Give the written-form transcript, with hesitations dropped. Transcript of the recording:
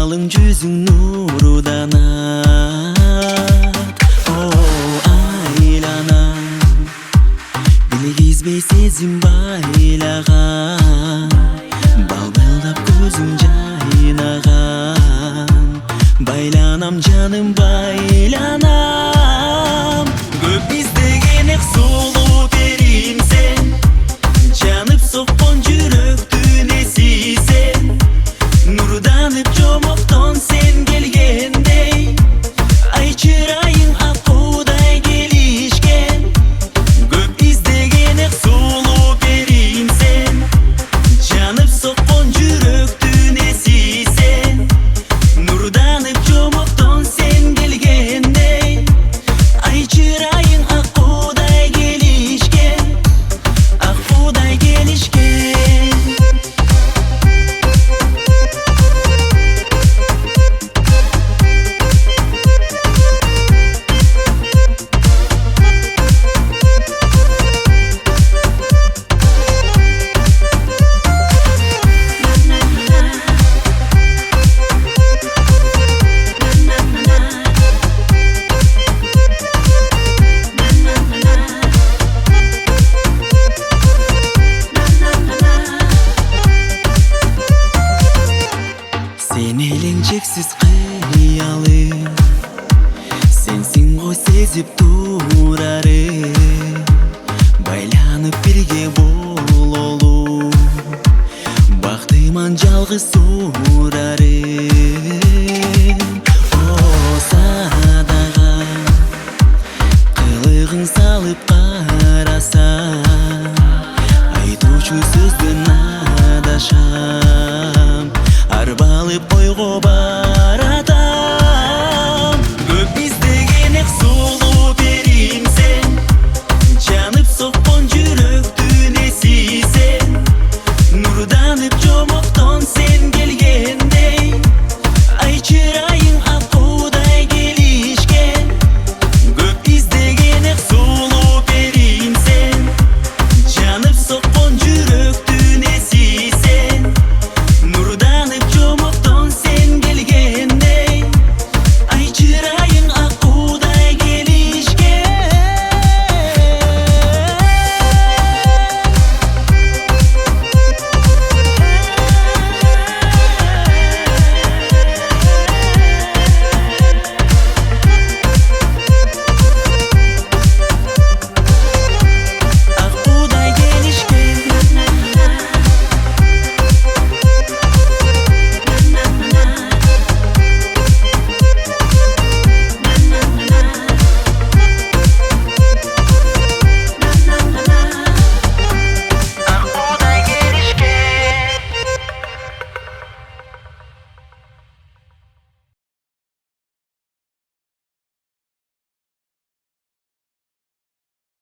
Жалың жүзің нұрданат. О, айланам, білгізбей сезім байлаған, балбылдап көзің жайнаған. Байланам жаным, байланам. Көп іздеген ек сұлу перим сен, жанып соққан жүректің сен. Нұрданып жомоқтон сен келгендей, ай чырайың аққудай келішкен. Көп іздеген ек сұлу перим сен, жанып соққан жүректің сен. Нұрданып жомоқтон сен келгендей, ай чырайың аққудай келішкен, аққудай келішкен. Сен елең шексіз қиялым, сенсің ғой сезіп тұрарым. Байланып бірге бололу, бақтыман жалғыз сұрарым. О, садағам, қылығың салып қараса, айтушы сөзді надашам. Арбалып ойға